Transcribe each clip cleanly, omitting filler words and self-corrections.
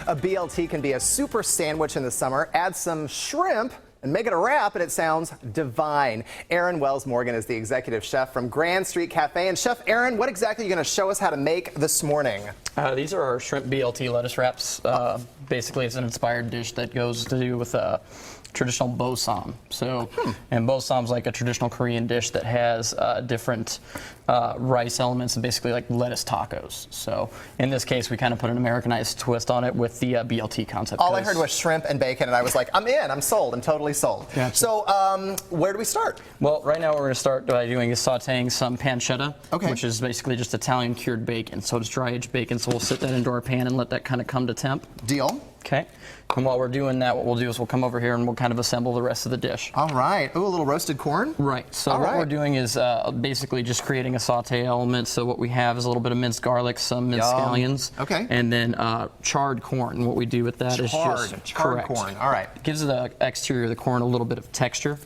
A BLT can be a super sandwich in the summer. Add some shrimp and make it a wrap, and it sounds divine. Aaron Wells Morgan is the executive chef from Grand Street Cafe. And Chef Aaron, what exactly are you going to show us how to make this morning? These are our shrimp BLT lettuce wraps. Basically, it's an inspired dish that goes to do with traditional bossam. So, and bosam's like a traditional Korean dish that has different rice elements and basically like lettuce tacos. So, in this case, we kind of put an Americanized twist on it with the BLT concept. All I heard was shrimp and bacon, and I was like, I'm in, I'm sold, I'm totally sold. Gotcha. So, where do we start? Well, right now what we're going to start by doing is sauteing some pancetta, Okay. which is basically just Italian cured bacon. So it's dry aged bacon. So we'll sit that into our pan and let that kind of come to temp. Deal. Okay. And while we're doing that, what we'll do is we'll come over here and we'll kind of assemble the rest of the dish. All right. Ooh, a little roasted corn. Right. So All what right. we're doing is basically just creating a saute element. So what we have is a little bit of minced garlic, some minced scallions, Okay. and then charred corn. What we do with that is just charred corn. All right. Gives the exterior of the corn a little bit of texture.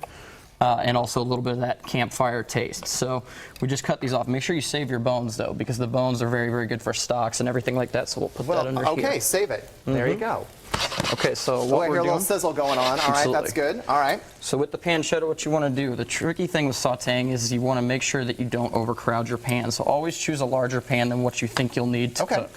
And also a little bit of that campfire taste. So we just cut these off. Make sure you save your bones though, because the bones are very, very good for stocks and everything like that. So we'll put that under here. Okay, save it. There you go. Okay, so Oh, what I we're hear a doing. little sizzle going on. All right, Absolutely. that's good. All right. So with the pancetta, what you want to do, the tricky thing with sauteing is you want to make sure that you don't overcrowd your pan. So always choose a larger pan than what you think you'll need to cook.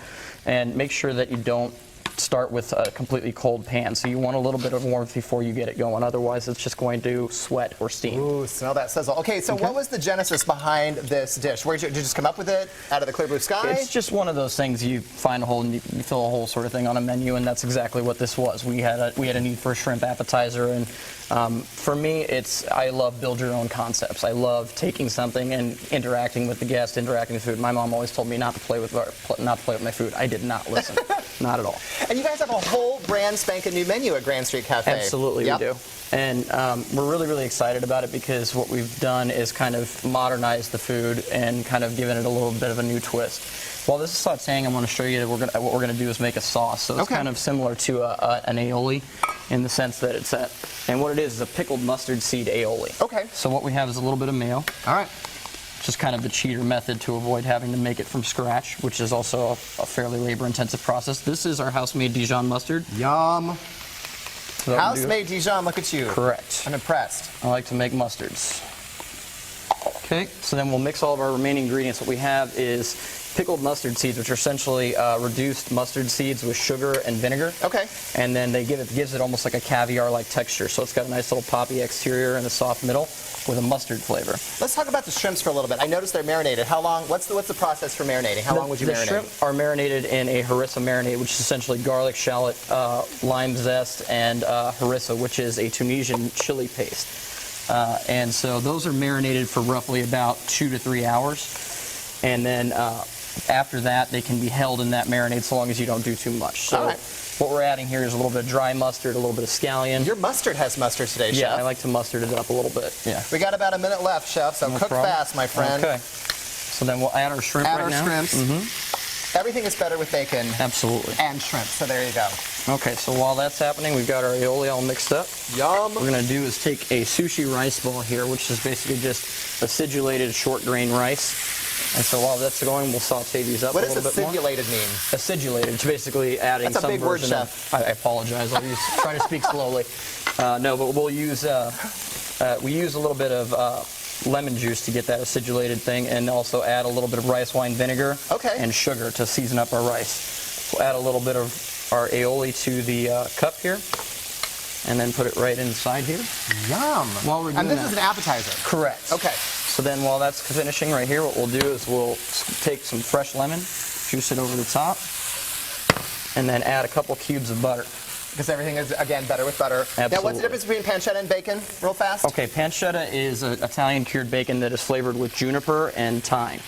And make sure that you don't start with a completely cold pan. So you want a little bit of warmth before you get it going. Otherwise, it's just going to sweat or steam. Ooh, smell that sizzle. Okay, so what was the genesis behind this dish? Where did you just come up with it out of the clear blue sky? It's just one of those things you find a hole and you fill a hole sort of thing on a menu, and that's exactly what this was. We had a need for a shrimp appetizer, and for me, I love build your own concepts. I love taking something and interacting with the guest, interacting with food. My mom always told me not to play with my food. I did not listen, not at all. And you guys have a whole brand spanking new menu at Grand Street Cafe. Absolutely, we do. And we're really, really excited about it because what we've done is kind of modernize the food and kind of given it a little bit of a new twist. While this is sauteing, I want to show you that what we're going to do is make a sauce. So it's kind of similar to an aioli in the sense that it's and what it is a pickled mustard seed aioli. Okay. So what we have is a little bit of mayo. All right. Just kind of the cheater method to avoid having to make it from scratch, which is also a fairly labor-intensive process. This is our house-made Dijon mustard. Yum. So House-made Dijon, look at you. Correct. I'm impressed. I like to make mustards. Okay, so then we'll mix all of our remaining ingredients. What we have is pickled mustard seeds, which are essentially reduced mustard seeds with sugar and vinegar. Okay. And then gives it almost like a caviar-like texture. So it's got a nice little poppy exterior and a soft middle with a mustard flavor. Let's talk about the shrimps for a little bit. I noticed they're marinated. How long? What's the process for marinating? How long would you marinate? The shrimp are marinated in a harissa marinade, which is essentially garlic, shallot, lime zest, and harissa, which is a Tunisian chili paste. And so those are marinated for roughly about 2 to 3 hours. And then after that, they can be held in that marinade so long as you don't do too much. So what we're adding here is a little bit of dry mustard, a little bit of scallion. Your mustard has mustard today, Chef. Yeah, I like to mustard it up a little bit. Yeah. We got about a minute left, Chef, so cook fast, my friend. Okay. So then we'll add our shrimp Add right our now. shrimps. Everything is better with bacon. Absolutely. And shrimp, so there you go. Okay, so while that's happening, we've got our aioli all mixed up. Yum. What we're going to do is take a sushi rice ball here, which is basically just acidulated short grain rice. And so while that's going, we'll saute these up a little bit more. What does acidulated mean? Acidulated, it's basically adding That's a some big word, version Chef. of. I apologize. I'll try to speak slowly. No, but we'll use we use a little bit of lemon juice to get that acidulated thing, and also add a little bit of rice wine vinegar and sugar to season up our rice. We'll add a little bit of our aioli to the cup here, and then put it right inside here. Yum. While we're doing and this is an appetizer. Correct. Okay. So then while that's finishing right here, what we'll do is we'll take some fresh lemon, juice it over the top, and then add a couple cubes of butter. Because everything is, again, better with butter. Absolutely. Now, what's the difference between pancetta and bacon, real fast? Okay, pancetta is an Italian cured bacon that is flavored with juniper and thyme.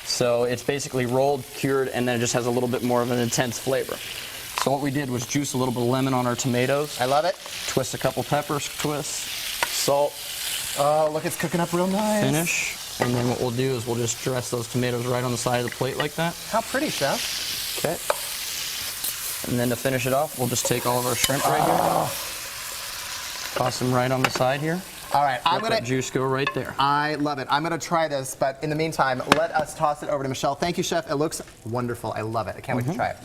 So it's basically rolled, cured, and then it just has a little bit more of an intense flavor. So what we did was juice a little bit of lemon on our tomatoes. I love it. Twist a couple peppers, salt. Oh, look, it's cooking up real nice. Finish. And then what we'll do is we'll just dress those tomatoes right on the side of the plate like that. How pretty, Chef. Okay. And then to finish it off, we'll just take all of our shrimp right here. Toss them right on the side here. All right, I'm Let going that to... juice go right there. I love it. I'm going to try this, but in the meantime, let us toss it over to Michelle. Thank you, Chef. It looks wonderful. I love it. I can't wait to try it.